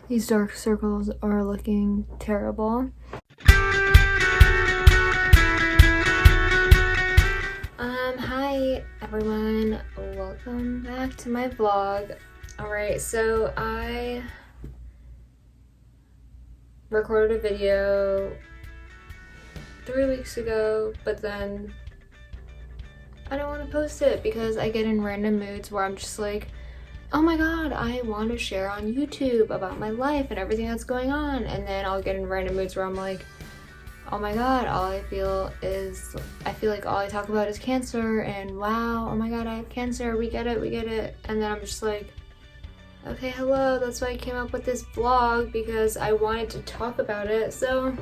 These dark circles are looking terrible. Hi everyone, welcome back to my vlog. Alright, so I recorded a video 3 weeks ago, but then I don't want to post it because I get in random moods where I'm just like, oh my god, I want to share on YouTube about my life and everything that's going on, and then I'll get in random moods where I'm like, oh my god, I feel like all I talk about is cancer, and wow, oh my god, I have cancer, we get it, and then I'm just like, okay, hello, that's why I came up with this vlog, because I wanted to talk about it. So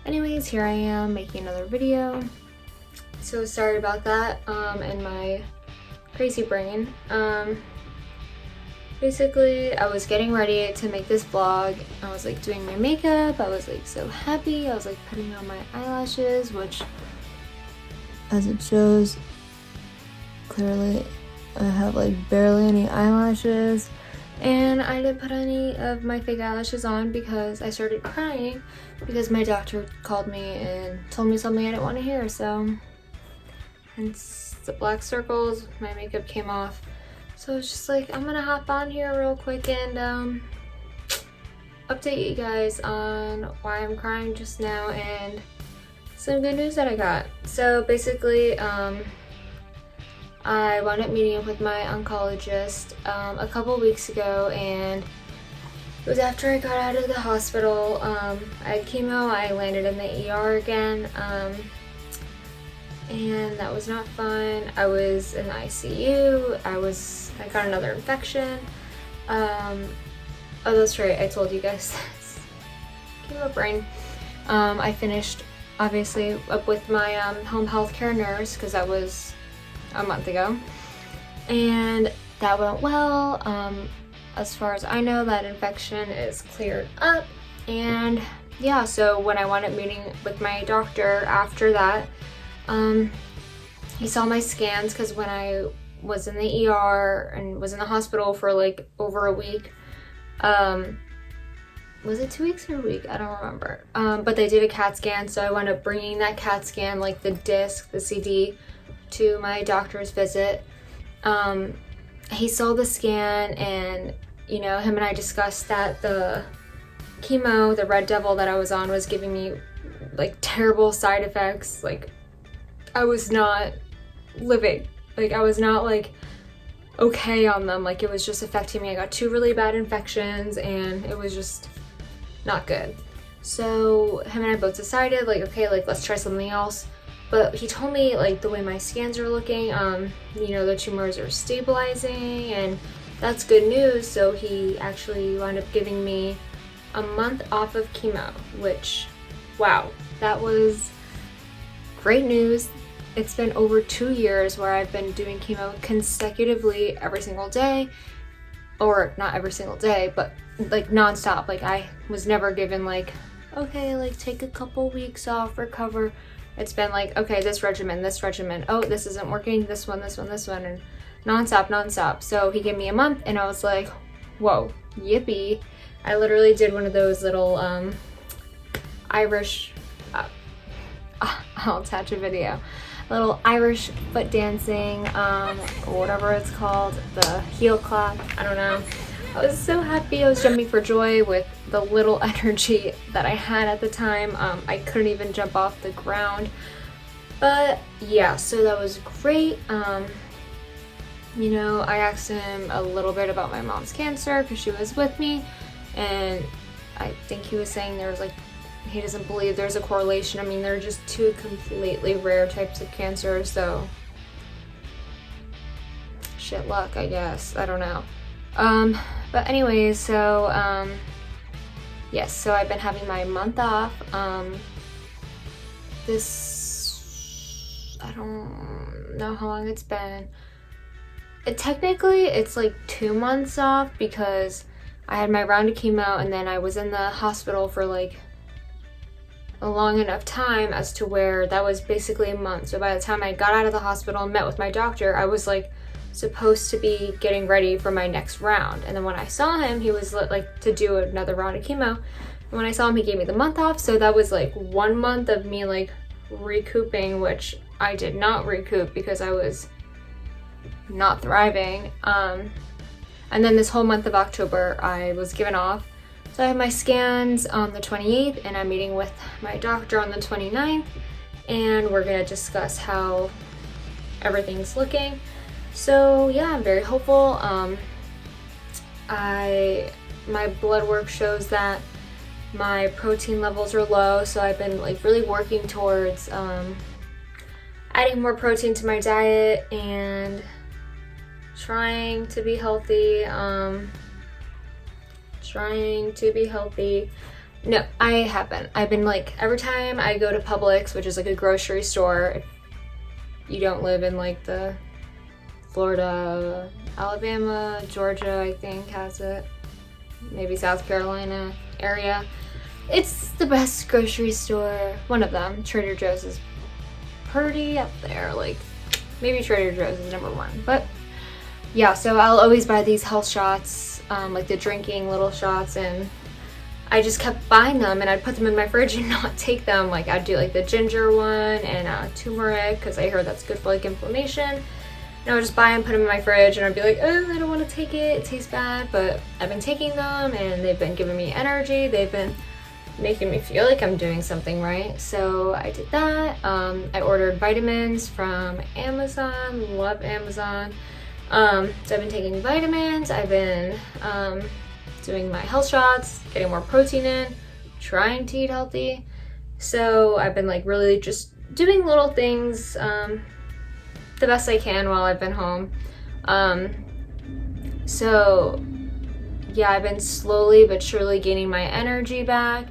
anyways, here I am making another video. So sorry about that, and my crazy brain. Basically, I was getting ready to make this vlog. I was like doing my makeup. I was like so happy. I was like putting on my eyelashes, which, as it shows, clearly I have like barely any eyelashes. And I didn't put any of my fake eyelashes on because I started crying because my doctor called me and told me something I didn't want to hear. So, hence the black circles, my makeup came off. So it's just like, I'm gonna hop on here real quick and update you guys on why I'm crying just now and some good news that I got. So basically, I wound up meeting up with my oncologist a couple weeks ago, and it was after I got out of the hospital. I had chemo, I landed in the ER again. And that was not fun. I was in the ICU. I got another infection. Oh, that's right, I told you guys this. Chemo brain. I finished, obviously, up with my home health care nurse, because that was a month ago. And that went well. As far as I know, that infection is cleared up. And yeah, so when I wound up meeting with my doctor after that, he saw my scans, because when I was in the ER and was in the hospital for like over a week, was it 2 weeks or a week? I don't remember. But they did a CAT scan, so I wound up bringing that CAT scan, like the disc, the CD, to my doctor's visit. He saw the scan, and you know, him and I discussed that the chemo, the Red Devil that I was on, was giving me like terrible side effects. Like, I was not living. Like, I was not like okay on them. Like, it was just affecting me. I got 2 really bad infections and it was just not good. So him and I both decided, like, okay, like, let's try something else. But he told me, like, the way my scans are looking, you know, the tumors are stabilizing, and that's good news. So he actually wound up giving me a month off of chemo, which, wow, that was great news. It's been over 2 years where I've been doing chemo consecutively every single day, or not every single day, but like nonstop. Like, I was never given like, okay, like take a couple weeks off, recover. It's been like, okay, this regimen, oh, this isn't working, this one, and nonstop. So he gave me a month, and I was like, whoa, yippee. I literally did one of those little Irish, I'll attach a video, little Irish foot dancing, or whatever it's called, the heel clap, I don't know. I was so happy. I was jumping for joy with the little energy that I had at the time. I couldn't even jump off the ground. But yeah, so that was great. You know, I asked him a little bit about my mom's cancer because she was with me, and I think he was saying there was like, he doesn't believe there's a correlation. I mean, they're just 2 completely rare types of cancer, so shit luck, I guess. I don't know. But anyways, so yes, so I've been having my month off. I don't know how long it's been. Technically, it's like 2 months off because I had my round of chemo, and then I was in the hospital for like a long enough time as to where that was basically a month. So by the time I got out of the hospital and met with my doctor, I was like supposed to be getting ready for my next round. And then when I saw him, he was like to do another round of chemo. And when I saw him, he gave me the month off. So that was like 1 month of me like recouping, which I did not recoup because I was not thriving. And then this whole month of October, I was given off. So I have my scans on the 28th, and I'm meeting with my doctor on the 29th, and we're gonna discuss how everything's looking. So yeah, I'm very hopeful. My blood work shows that my protein levels are low, so I've been like really working towards adding more protein to my diet and trying to be healthy. No, I haven't. I've been like, every time I go to Publix, which is like a grocery store, if you don't live in like the Florida, Alabama, Georgia, I think has it, maybe South Carolina area, it's the best grocery store, one of them. Trader Joe's is pretty up there, like maybe Trader Joe's is number one, but yeah, so I'll always buy these health shots, like the drinking little shots, and I just kept buying them, and I'd put them in my fridge and not take them. Like I'd do like the ginger one and turmeric, because I heard that's good for like inflammation. And I would just buy them, put them in my fridge, and I'd be like, oh, I don't want to take it, it tastes bad. But I've been taking them, and they've been giving me energy. They've been making me feel like I'm doing something right. So I did that. I ordered vitamins from Amazon, love Amazon. So I've been taking vitamins, I've been doing my health shots, getting more protein in, trying to eat healthy. So I've been like really just doing little things the best I can while I've been home. So yeah, I've been slowly but surely gaining my energy back.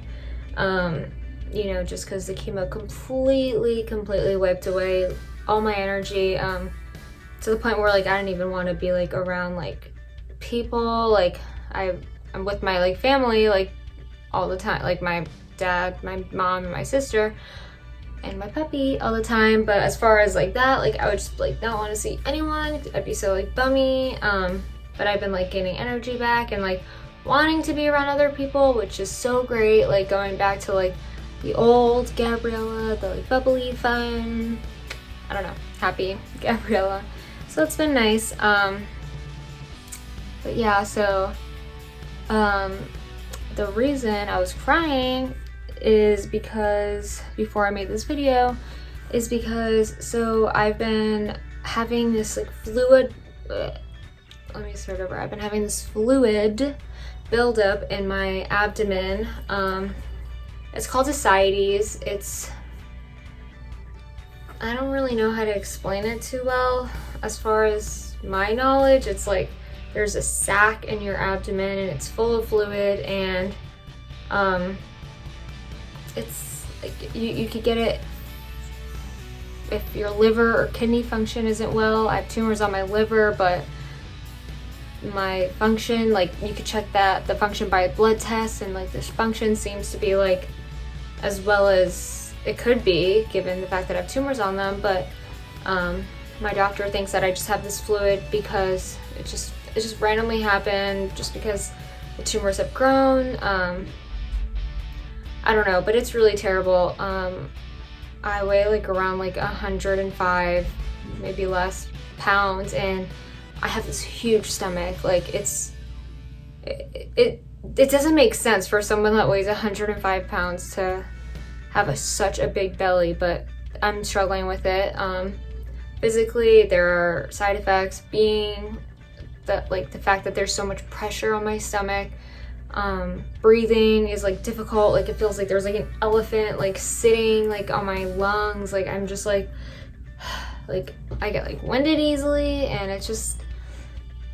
You know, just because the chemo completely wiped away all my energy. To the point where like I didn't even want to be like around like people. Like I'm with my like family like all the time, like my dad, my mom, and my sister, and my puppy all the time. But as far as like that, like I would just like not want to see anyone. I'd be so like bummy. But I've been like gaining energy back and like wanting to be around other people, which is so great. Like going back to like the old Gabriella, the like bubbly, fun, I don't know, happy Gabriella. So it's been nice. But yeah, so the reason I was crying is because, before I made this video, is because, so I've been having this like fluid, let me start over. I've been having this fluid buildup in my abdomen. It's called ascites. I don't really know how to explain it too well. As far as my knowledge, it's like there's a sac in your abdomen and it's full of fluid, and it's like you could get it if your liver or kidney function isn't well. I have tumors on my liver, but my function, like you could check that, the function by a blood test, and like this function seems to be like as well as it could be given the fact that I have tumors on them. But my doctor thinks that I just have this fluid because it just randomly happened, just because the tumors have grown. I don't know, but it's really terrible. I weigh like around like 105, maybe less, pounds, and I have this huge stomach. Like it doesn't make sense for someone that weighs 105 pounds to have such a big belly, but I'm struggling with it. Physically, there are side effects, being that like the fact that there's so much pressure on my stomach. Breathing is like difficult. Like it feels like there's like an elephant like sitting like on my lungs. Like I'm just like I get like winded easily, and it's just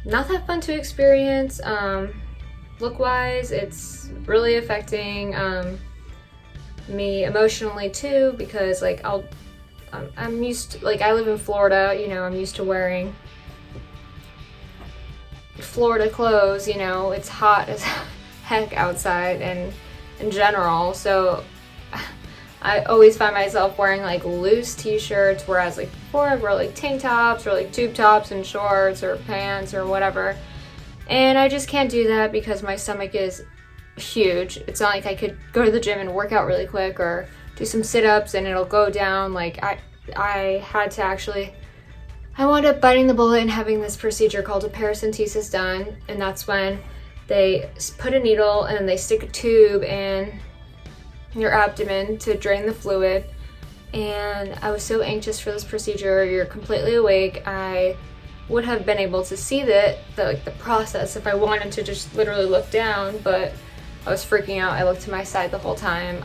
not that fun to experience. Look wise, it's really affecting me emotionally too, because like I'm used to, like I live in Florida, you know, I'm used to wearing Florida clothes, you know, it's hot as heck outside and in general, so I always find myself wearing like loose t-shirts, whereas like before I wore like tank tops or like tube tops and shorts or pants or whatever. And I just can't do that because my stomach is huge. It's not like I could go to the gym and work out really quick or do some sit-ups and it'll go down. Like I had to actually, I wound up biting the bullet and having this procedure called a paracentesis done, and that's when they put a needle and they stick a tube in your abdomen to drain the fluid. And I was so anxious for this procedure. You're completely awake. I would have been able to see the process if I wanted to just literally look down, but I was freaking out. I looked to my side the whole time.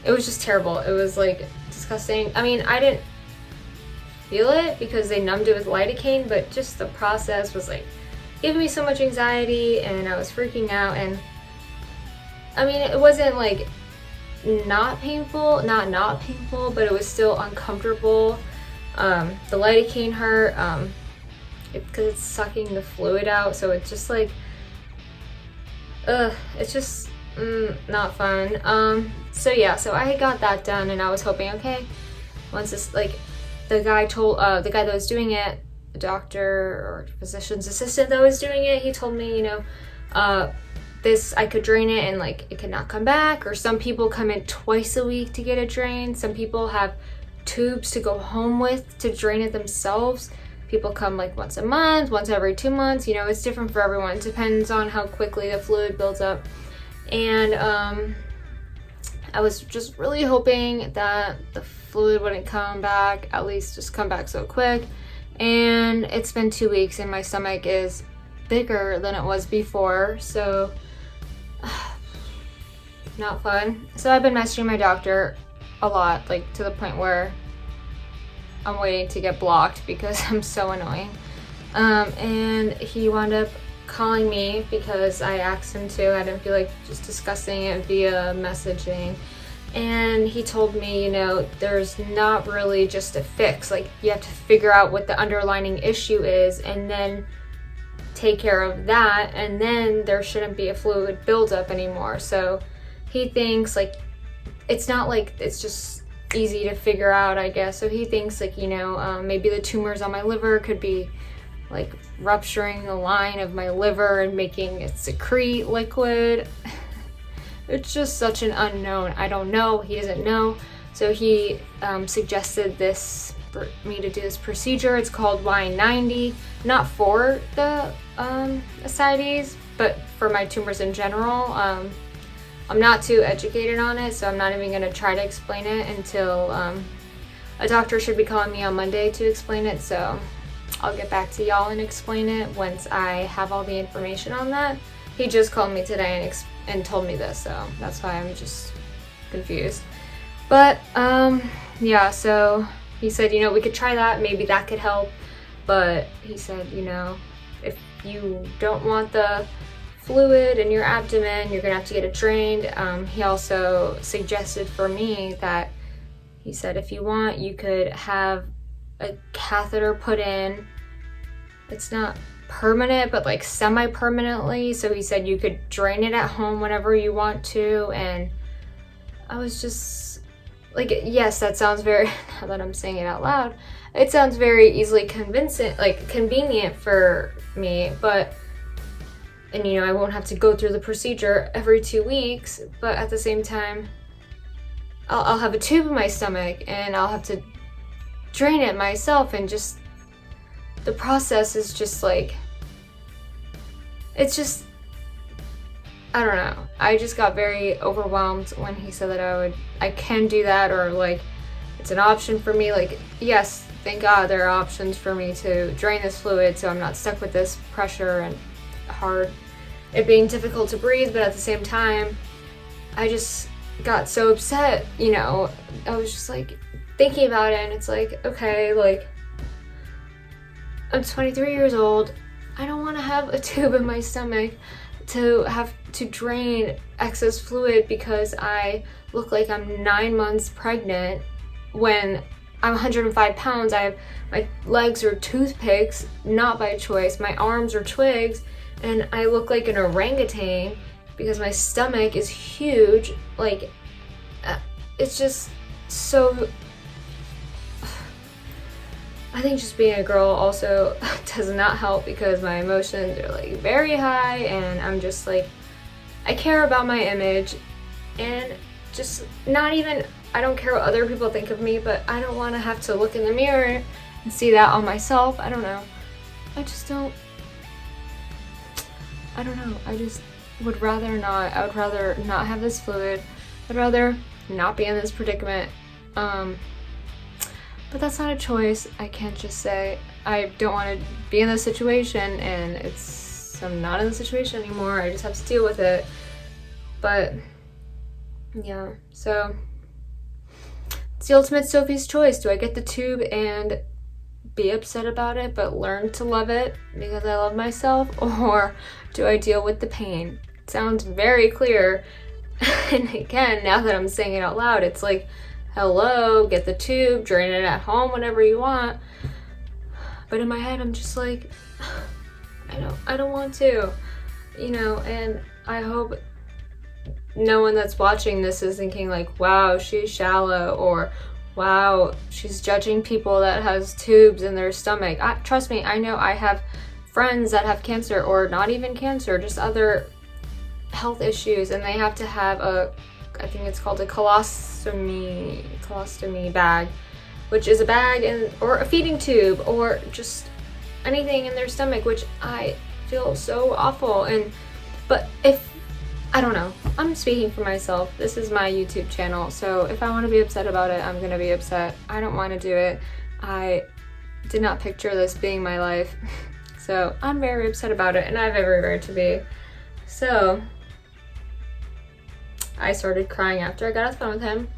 It was just terrible. It was like disgusting. I mean, I didn't feel it because they numbed it with lidocaine, but just the process was like giving me so much anxiety and I was freaking out. And I mean, it wasn't like not painful, not painful, but it was still uncomfortable. The lidocaine hurt because it's sucking the fluid out, so it's just like, it's just not fun. So yeah, so I got that done and I was hoping, okay, once this, like, the guy that was doing it, the doctor or physician's assistant that was doing it, he told me, you know, this, I could drain it and like it could not come back, or some people come in twice a week to get it drained. Some people have tubes to go home with to drain it themselves. People come like once a month, once every 2 months, you know, it's different for everyone. It depends on how quickly the fluid builds up. And I was just really hoping that the fluid wouldn't come back, at least just come back so quick. And it's been 2 weeks and my stomach is bigger than it was before, so not fun. So I've been messaging my doctor a lot, like to the point where I'm waiting to get blocked because I'm so annoying. And he wound up calling me because I asked him to. I didn't feel like just discussing it via messaging. And he told me, you know, there's not really just a fix. Like, you have to figure out what the underlying issue is and then take care of that, and then there shouldn't be a fluid buildup anymore. So he thinks like it's not like it's just easy to figure out, I guess. So he thinks like, you know, maybe the tumors on my liver could be like rupturing the line of my liver and making it secrete liquid. It's just such an unknown. I don't know. He doesn't know. So he suggested this for me to do this procedure. It's called Y90, not for the ascites, but for my tumors in general. I'm not too educated on it, so I'm not even going to try to explain it until a doctor should be calling me on Monday to explain it. So I'll get back to y'all and explain it once I have all the information on that. He just called me today and told me this, so that's why I'm just confused. But yeah, so he said, you know, we could try that, maybe that could help. But he said, you know, if you don't want the fluid in your abdomen, you're gonna have to get it drained. He also suggested for me that, he said, if you want, you could have a catheter put in. It's not permanent, but like semi-permanently. So he said you could drain it at home whenever you want to. And I was just like, yes, that sounds very, now that I'm saying it out loud, it sounds very easily convenient for me, but, and you know, I won't have to go through the procedure every 2 weeks, but at the same time, I'll have a tube in my stomach and I'll have to drain it myself, and just, the process is just like, it's just, I don't know. I just got very overwhelmed when he said that I can do that, or like, it's an option for me. Like, yes, thank God there are options for me to drain this fluid so I'm not stuck with this pressure and it being difficult to breathe, but at the same time, I just got so upset, you know. I was just like thinking about it, and it's like, okay, like, I'm 23 years old. I don't want to have a tube in my stomach to have to drain excess fluid because I look like I'm 9 months pregnant when I'm 105 pounds. My legs are toothpicks, not by choice. My arms are twigs, and I look like an orangutan because my stomach is huge. Like, it's just so, I think just being a girl also does not help because my emotions are like very high, and I'm just like, I care about my image, and just not even, I don't care what other people think of me, but I don't want to have to look in the mirror and see that on myself. I don't know. I just don't, I don't know. I just would rather not. I would rather not have this fluid. I'd rather not be in this predicament. But that's not a choice. I can't just say I don't want to be in this situation and I'm not in the situation anymore. I just have to deal with it. But yeah, so it's the ultimate Sophie's choice. Do I get the tube and be upset about it but learn to love it because I love myself, or do I deal with the pain? It sounds very clear. And again, now that I'm saying it out loud, it's like, hello, get the tube, drain it at home whenever you want. But in my head, I'm just like, I don't want to, you know. And I hope no one that's watching this is thinking like, wow, she's shallow, or wow, she's judging people that has tubes in their stomach. Trust me, I know I have friends that have cancer, or not even cancer, just other health issues, and they have to have I think it's called a colostomy bag, which is a bag or a feeding tube or just anything in their stomach, which I feel so awful. But if, I don't know, I'm speaking for myself. This is my YouTube channel, so if I want to be upset about it, I'm gonna be upset. I don't want to do it. I did not picture this being my life, so I'm very upset about it, and I have every right to be. So I started crying after I got off the phone with him,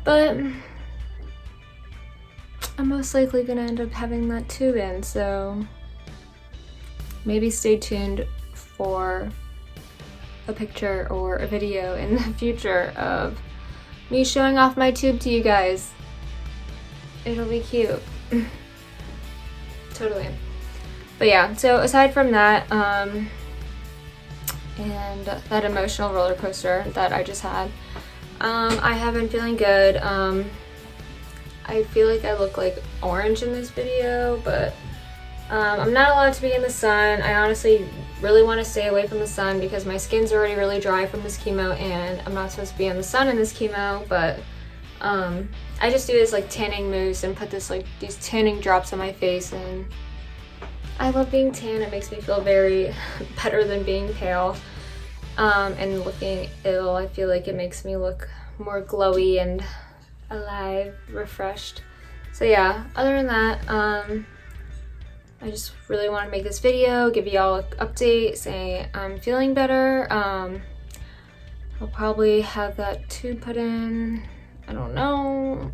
but I'm most likely gonna end up having that tube in, so maybe stay tuned for a picture or a video in the future of me showing off my tube to you guys. It'll be cute. Totally. But yeah, so aside from that, and that emotional roller coaster that I just had, I have been feeling good. I feel like I look like orange in this video, but I'm not allowed to be in the sun. I honestly really want to stay away from the sun because my skin's already really dry from this chemo, and I'm not supposed to be in the sun in this chemo. But I just do this like tanning mousse and put these tanning drops on my face, and I love being tan. It makes me feel very better than being pale and looking ill. I feel like it makes me look more glowy and alive, refreshed. So yeah, other than that, I just really want to make this video, give you all an update, say I'm feeling better. I'll probably have that tube put in. I don't know.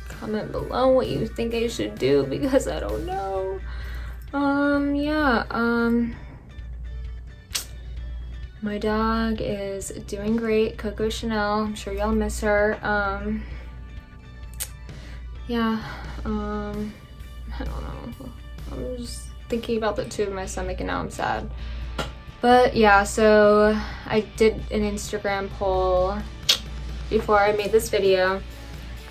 Comment below what you think I should do because I don't know. My dog is doing great, Coco Chanel. I'm sure y'all miss her. I don't know. I'm just thinking about the tube in my stomach and now I'm sad. But yeah, so I did an Instagram poll before I made this video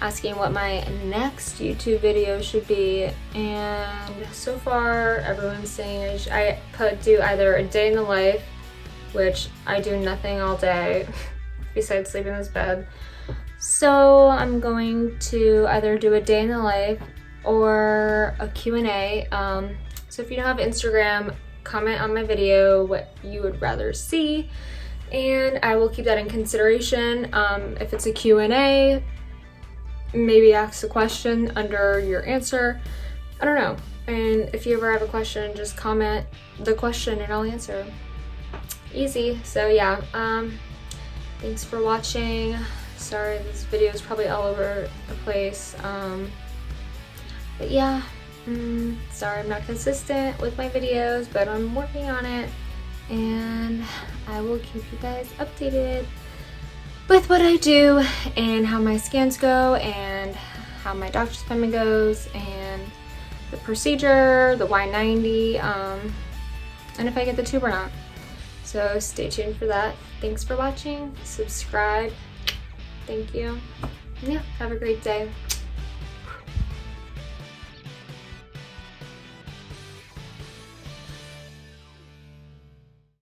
asking what my next YouTube video should be, and so far everyone's saying I do either a day in the life, which I do nothing all day besides sleep in this bed. So I'm going to either do a day in the life or a Q&A. So if you don't have Instagram, comment on my video what you would rather see, and I will keep that in consideration. If it's a Q&A, maybe ask a question under your answer. I don't know. And if you ever have a question, just comment the question and I'll answer. Easy. So yeah, thanks for watching. Sorry this video is probably all over the place. But yeah, sorry I'm not consistent with my videos, but I'm working on it, and I will keep you guys updated with what I do and how my scans go and how my doctor's appointment goes and the procedure, the Y90, and if I get the tube or not. So stay tuned for that. Thanks for watching. Subscribe. Thank you. Yeah, have a great day.